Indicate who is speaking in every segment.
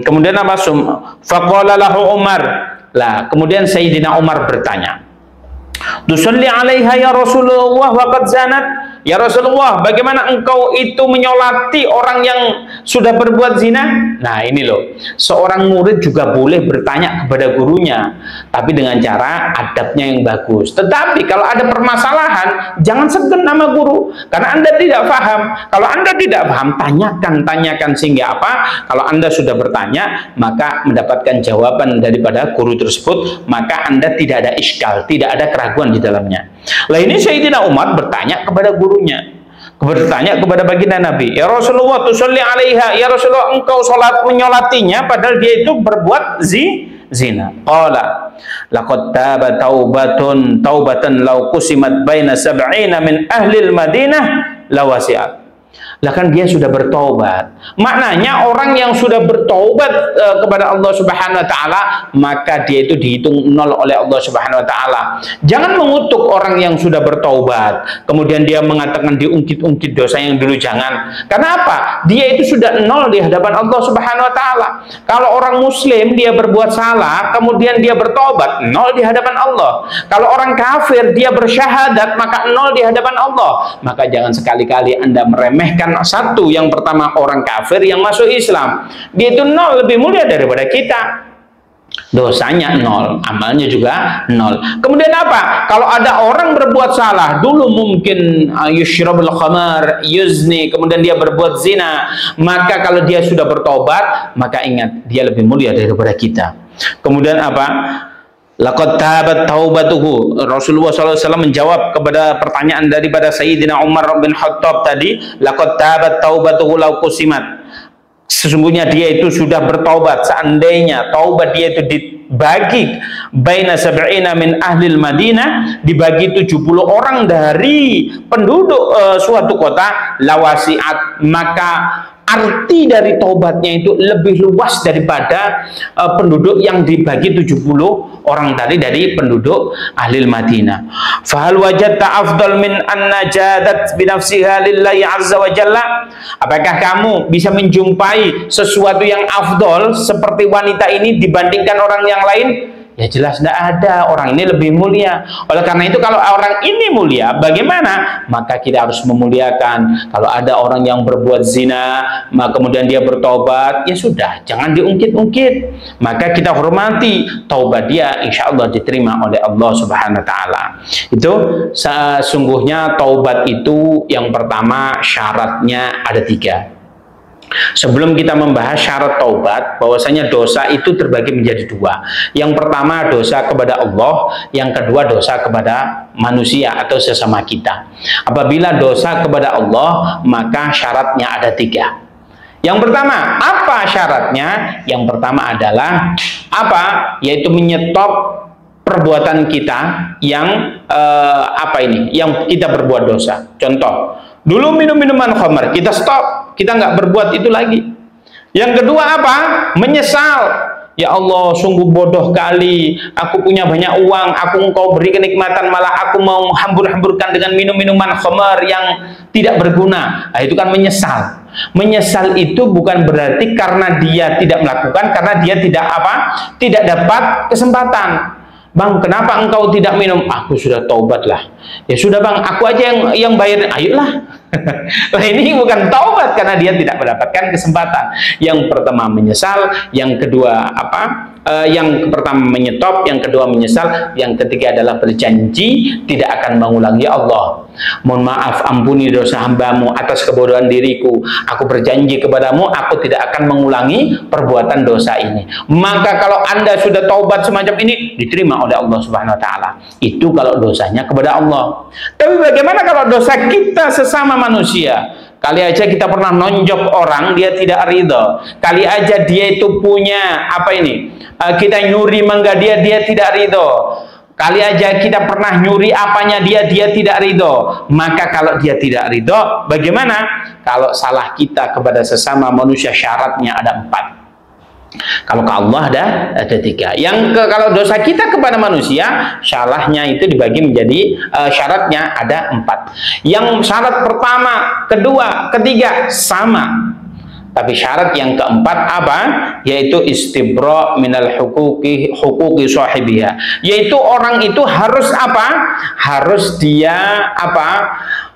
Speaker 1: Kemudian apa? Faqala lahu Umar. Lah, kemudian Sayyidina Umar bertanya, "Tusalli 'alaiha ya Rasulullah wa qad zanat?" Ya Rasulullah, bagaimana engkau itu menyolati orang yang sudah berbuat zina? Nah, ini loh, seorang murid juga boleh bertanya kepada gurunya, tapi dengan cara adabnya yang bagus. Tetapi kalau ada permasalahan, jangan segan nama guru, karena Anda tidak paham. Kalau Anda tidak paham, tanyakan sehingga apa? Kalau Anda sudah bertanya, maka mendapatkan jawaban daripada guru tersebut, maka Anda tidak ada iskal, tidak ada keraguan di dalamnya. Lah, ini Sayyidina Umar bertanya kepada gurunya, bertanya kepada baginda Nabi, "Ya Rasulullah, tusalli 'alaiha, ya Rasulullah, engkau salat menyolatinya padahal dia itu berbuat zina." Qala, "Laqad taba taubatan law qusimat baina sab'ina min ahli al-Madinah lawasi'at." Lah, kan dia sudah bertobat. Maknanya orang yang sudah bertobat kepada Allah Subhanahu wa taala, maka dia itu dihitung nol oleh Allah Subhanahu wa taala. Jangan mengutuk orang yang sudah bertobat, kemudian dia mengatakan diungkit-ungkit dosa yang dulu, jangan. Karena apa? Dia itu sudah nol di hadapan Allah Subhanahu wa taala. Kalau orang muslim dia berbuat salah, kemudian dia bertobat, nol di hadapan Allah. Kalau orang kafir dia bersyahadat, maka nol di hadapan Allah. Maka jangan sekali-kali Anda meremehkan satu, yang pertama orang kafir yang masuk Islam, dia itu nol, lebih mulia daripada kita. Dosanya nol, amalnya juga nol. Kemudian apa? Kalau ada orang berbuat salah, dulu mungkin yushrabul khamar, yuzni, kemudian dia berbuat zina, maka kalau dia sudah bertobat, maka ingat dia lebih mulia daripada kita. Kemudian apa? Laqad tabat taubatuhu. Rasulullah SAW menjawab kepada pertanyaan daripada Sayyidina Umar bin Khattab tadi, laqad tabat taubatuhu law qusimat. Sesungguhnya dia itu sudah bertaubat, seandainya taubat dia itu dibagi baina sab'ina min ahlil Madinah, dibagi 70 orang dari penduduk suatu kota, lawasiat, maka arti dari taubatnya itu lebih luas daripada penduduk yang dibagi 70 orang tadi dari penduduk ahli Madinah. Fahal wajadta afdal min anna jadat binafsiha lillahi azza wa jalla? Apakah kamu bisa menjumpai sesuatu yang afdol seperti wanita ini dibandingkan orang yang lain? Ya jelas tidak ada, orang ini lebih mulia. Oleh karena itu kalau orang ini mulia, bagaimana? Maka kita harus memuliakan. Kalau ada orang yang berbuat zina, maka kemudian dia bertobat, ya sudah, jangan diungkit-ungkit. Maka kita hormati taubat dia, insya Allah diterima oleh Allah Subhanahu wa taala. Itu sesungguhnya taubat itu yang pertama syaratnya ada 3. Sebelum kita membahas syarat taubat, bahwasanya dosa itu terbagi menjadi 2. Yang pertama dosa kepada Allah, yang kedua dosa kepada manusia atau sesama kita. Apabila dosa kepada Allah, maka syaratnya ada 3. Yang pertama, apa syaratnya? Yang pertama adalah apa? Yaitu menyetop perbuatan kita yang yang kita berbuat dosa. Contoh, dulu minum minuman khamar, kita stop, kita nggak berbuat itu lagi. Yang kedua apa? Menyesal. Ya Allah, sungguh bodoh kali, aku punya banyak uang, engkau beri kenikmatan, malah aku mau hambur-hamburkan dengan minum-minuman khamar yang tidak berguna. Nah, itu kan menyesal. Menyesal itu bukan berarti karena dia tidak melakukan, karena dia tidak dapat kesempatan. Bang, kenapa engkau tidak minum? Aku sudah taubat lah. Ya sudah bang, aku aja yang bayar. Ayolah. Nah, ini bukan taubat karena dia tidak mendapatkan kesempatan. Yang pertama menyesal, yang kedua yang pertama menyetop, yang kedua menyesal, yang ketiga adalah berjanji tidak akan mengulangi. Ya Allah, mohon maaf, ampuni dosa hambamu atas kebodohan diriku. Aku berjanji kepadamu, aku tidak akan mengulangi perbuatan dosa ini. Maka kalau Anda sudah taubat semacam ini, diterima oleh Allah Subhanahu wa taala. Itu kalau dosanya kepada Allah. Tapi bagaimana kalau dosa kita sesama manusia? Kali aja kita pernah nonjok orang, dia tidak ridho. Kali aja dia itu punya kita nyuri mangga dia tidak ridho. Kali aja kita pernah nyuri apanya dia tidak ridho. Maka kalau dia tidak ridho, bagaimana? Kalau salah kita kepada sesama manusia syaratnya ada 4. Kalau ke Allah ada 3. Kalau dosa kita kepada manusia, salahnya itu dibagi menjadi syaratnya ada 4. Yang syarat pertama, kedua, ketiga sama. Tapi syarat yang keempat apa? Yaitu istibra minal huquqi sahibiha. Yaitu orang itu harus apa? Harus dia apa?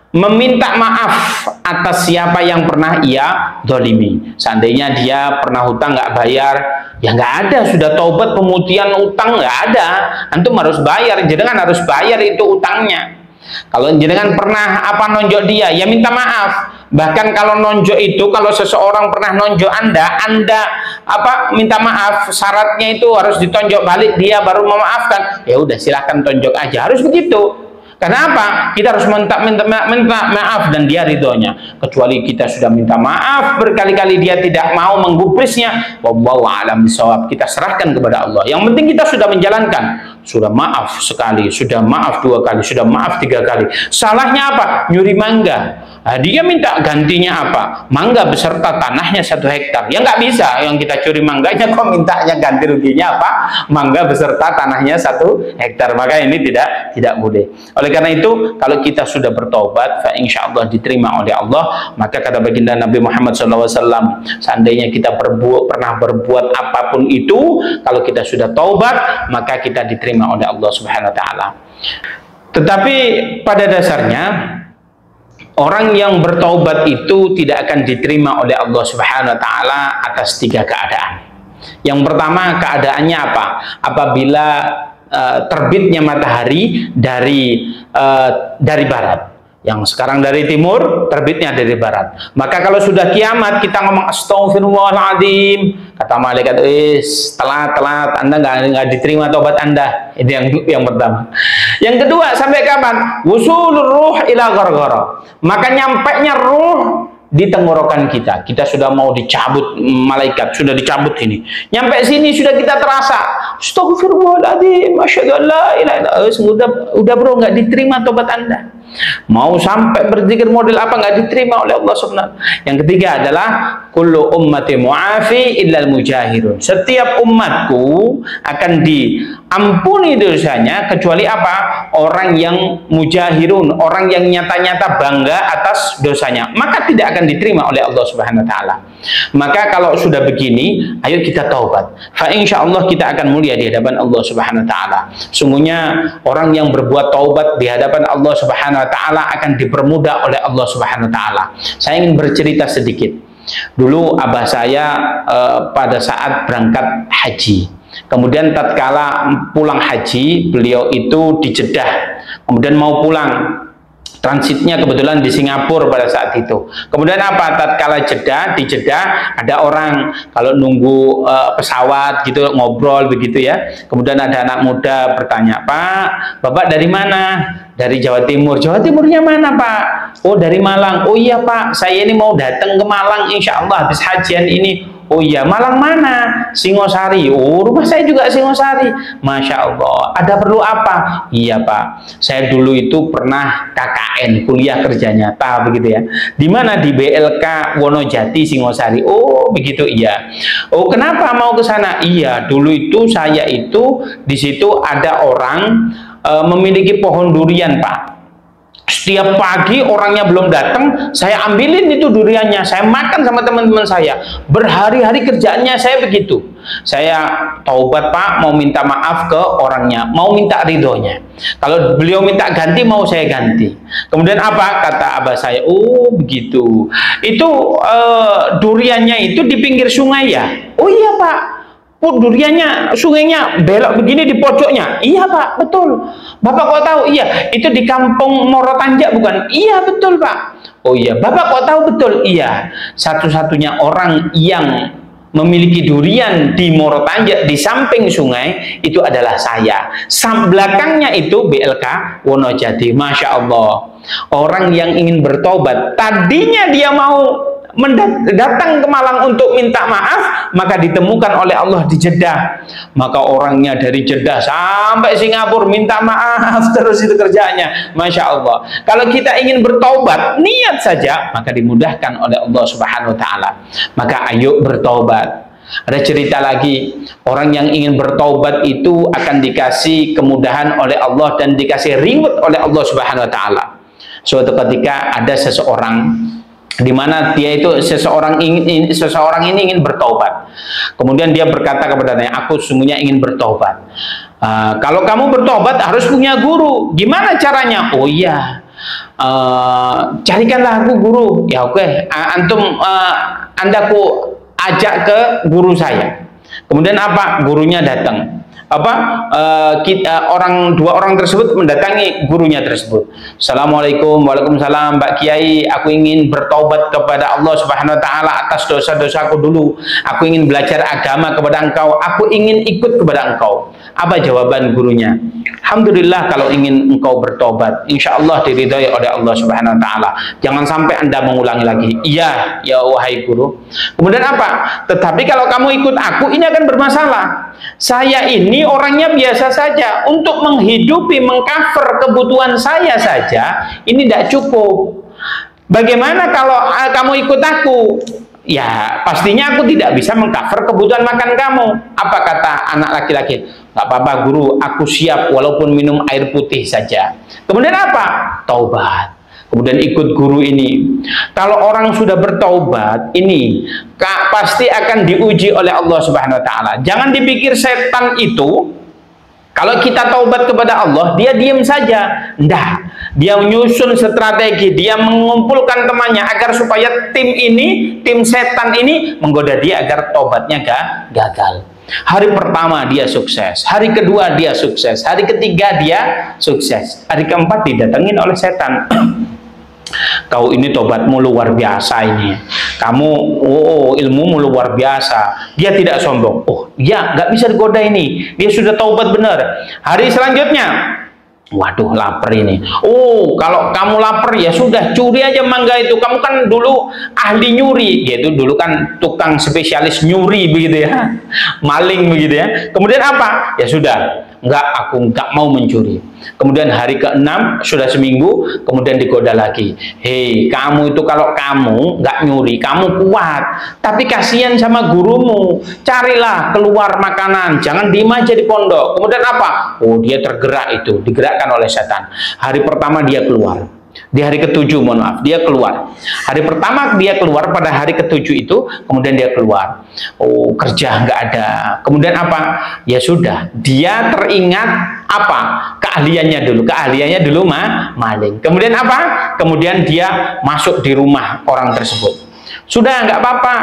Speaker 1: Meminta maaf atas siapa yang pernah ia zalimi. Seandainya dia pernah hutang nggak bayar, ya nggak ada, sudah taubat pemutihan utang nggak ada, antum harus bayar, jenengan harus bayar itu utangnya. Kalau jenengan pernah apa nonjok dia, ya minta maaf. Bahkan kalau nonjok itu, kalau seseorang pernah nonjok anda apa minta maaf, syaratnya itu harus ditonjok balik, dia baru memaafkan. Ya udah silahkan tonjok aja, harus begitu. Kenapa? Kita harus minta maaf dan dia ridhonya. Kecuali kita sudah minta maaf berkali-kali dia tidak mau menggubrisnya, wallahu a'lam bishawab, kita serahkan kepada Allah. Yang penting kita sudah menjalankan. Sudah maaf sekali, sudah maaf 2 kali, sudah maaf 3 kali. Salahnya apa? Nyuri mangga. Nah, dia minta gantinya apa? Mangga beserta tanahnya 1 hektar. Ya nggak bisa, yang kita curi mangganya kok mintanya ganti ruginya apa? Mangga beserta tanahnya 1 hektar. Maka ini tidak boleh. Oleh karena itu, kalau kita sudah bertobat, fa insyaallah diterima oleh Allah. Maka kata baginda Nabi Muhammad SAW, seandainya kita pernah berbuat apapun itu, kalau kita sudah taubat, maka kita diterima oleh Allah Subhanahu wa taala. Tetapi pada dasarnya orang yang bertaubat itu tidak akan diterima oleh Allah Subhanahu wa taala atas 3 keadaan. Yang pertama, keadaannya apa? Apabila terbitnya matahari dari barat. Yang sekarang dari timur, terbitnya dari barat. Maka kalau sudah kiamat, kita ngomong astagfirullahaladzim. Kata malaikat, telat, Anda nggak diterima taubat Anda. Itu yang pertama. Yang kedua, sampai kapan? Wusulur ruh ila gargara. Maka nyampainya ruh di tenggorokan kita. Kita sudah mau dicabut, malaikat sudah dicabut ini. Nyampe sini sudah kita terasa, astagfirullahaladzim, asyhadu an la ilaha illallah. Udah bro, nggak diterima tobat Anda. Mau sampai berzikir model apa, nggak diterima oleh Allah Subhanahu. Yang ketiga adalah kullu ummati mu'afi illal mujahirun. Setiap umatku akan diampuni dosanya kecuali apa? Orang yang mujahirun, orang yang nyata-nyata bangga atas dosanya, maka tidak akan diterima oleh Allah Subhanahu wa taala. Maka kalau sudah begini, ayo kita taubat. Fa insyaallah kita akan mulia di hadapan Allah Subhanahu wa taala. Sungguhnya orang yang berbuat taubat di hadapan Allah Subhanahu wa taala akan dipermudah oleh Allah Subhanahu wa taala. Saya ingin bercerita sedikit. Dulu abah saya pada saat berangkat haji. Kemudian tatkala pulang haji, beliau itu di Jeddah. Kemudian mau pulang, transitnya kebetulan di Singapura pada saat itu. Kemudian apa? Tatkala di Jeddah ada orang kalau nunggu pesawat gitu ngobrol begitu ya. Kemudian ada anak muda bertanya, "Pak, Bapak dari mana?" "Dari Jawa Timur." "Jawa Timurnya mana, Pak?" "Oh, dari Malang." "Oh iya, Pak, saya ini mau datang ke Malang insya Allah habis hajian ini." "Oh iya, Malang mana?" "Singosari." "Oh, rumah saya juga Singosari." "Masya Allah, ada perlu apa?" "Iya, Pak, saya dulu itu pernah KKN, kuliah kerja nyata begitu ya." "Di mana?" "Di BLK Wonojati Singosari." "Oh begitu." "Iya." "Oh, kenapa mau ke sana?" "Iya, dulu itu saya itu di situ ada orang memiliki pohon durian, Pak. Setiap pagi orangnya belum datang, saya ambilin itu duriannya, saya makan sama teman-teman saya. Berhari-hari kerjaannya saya begitu. Saya taubat, Pak, mau minta maaf ke orangnya, mau minta ridhonya. Kalau beliau minta ganti, mau saya ganti." Kemudian apa? Kata abah saya, "Oh begitu. Itu duriannya itu di pinggir sungai ya?" "Oh iya, Pak. Oh, duriannya, sungainya belok begini di pojoknya." "Iya, Pak, betul." "Bapak kok tahu?" "Iya, itu di kampung Morotanjak bukan?" "Iya, betul, Pak." "Oh iya, Bapak kok tahu?" "Betul." "Iya, satu-satunya orang yang memiliki durian di Morotanjak di samping sungai itu adalah saya. Belakangnya itu BLK Wonojati." Masya Allah, orang yang ingin bertobat, tadinya dia mau datang ke Malang untuk minta maaf, maka ditemukan oleh Allah di Jeddah. Maka orangnya dari Jeddah sampai Singapura minta maaf terus, itu kerjanya. Masya Allah, kalau kita ingin bertobat, niat saja, maka dimudahkan oleh Allah Subhanahu wa taala. Maka ayo bertobat. Ada cerita lagi, orang yang ingin bertobat itu akan dikasih kemudahan oleh Allah dan dikasih reward oleh Allah Subhanahu wa taala. Suatu ketika ada seseorang di mana dia itu seseorang ini ingin bertobat. Kemudian dia berkata kepadanya, aku sesungguhnya ingin bertobat. Kalau kamu bertobat harus punya guru. Gimana caranya? Oh iya, carikanlah aku guru. Ya oke, Anda ku ajak ke guru saya. Kemudian apa? Gurunya datang. Dua orang tersebut mendatangi gurunya tersebut. Assalamualaikum, waalaikumsalam, Mbak Kiai, aku ingin bertobat kepada Allah Subhanahu Wa Taala atas dosa-dosaku dulu. Aku ingin belajar agama kepada engkau. Aku ingin ikut kepada engkau. Apa jawaban gurunya? Alhamdulillah, kalau ingin engkau bertobat, insya Allah diridhai oleh Allah Subhanahu Wa Taala. Jangan sampai Anda mengulangi lagi. Iya, ya wahai guru. Kemudian apa? Tetapi kalau kamu ikut aku, ini akan bermasalah. Saya ini orangnya biasa saja. Untuk menghidupi, mengcover kebutuhan saya saja, ini tidak cukup. Bagaimana kalau kamu ikut aku? Ya, pastinya aku tidak bisa mengcover kebutuhan makan kamu. Apa kata anak laki-laki? Gak apa-apa guru, aku siap walaupun minum air putih saja. Kemudian apa? Taubat. Kemudian ikut guru ini. Kalau orang sudah bertaubat, ini pasti akan diuji oleh Allah Subhanahu Wa Taala. Jangan dipikir setan itu, kalau kita taubat kepada Allah, dia diam saja. Nggak. Dia menyusun strategi, dia mengumpulkan temannya agar supaya tim setan ini menggoda dia agar taubatnya gagal. Hari pertama dia sukses, hari kedua dia sukses, hari ketiga dia sukses, hari keempat didatengin oleh setan. Kau ini tobatmu luar biasa ini. Kamu, ilmumu luar biasa. Dia tidak sombong. Oh, ya, nggak bisa digoda ini. Dia sudah taubat benar. Hari selanjutnya, waduh, lapar ini. Oh, kalau kamu lapar ya sudah, curi aja mangga itu. Kamu kan dulu ahli nyuri. Dia itu dulu kan tukang spesialis nyuri begitu ya. Maling begitu ya. Kemudian apa? Ya sudah, aku nggak mau mencuri. Kemudian hari ke-6 sudah seminggu, kemudian digoda lagi. Hei, kamu itu kalau kamu nggak nyuri, kamu kuat. Tapi kasihan sama gurumu. Carilah keluar makanan, jangan diem aja di pondok. Kemudian apa? Oh, dia tergerak itu, digerakkan oleh setan. Hari pertama dia keluar. Di hari ke-7, mohon maaf, dia keluar. Hari pertama dia keluar, pada hari ke-7 itu, kemudian dia keluar. Oh, kerja nggak ada. Kemudian apa? Ya sudah, dia teringat apa? Keahliannya dulu maling. Kemudian apa? Kemudian dia masuk di rumah orang tersebut. Sudah, nggak apa-apa.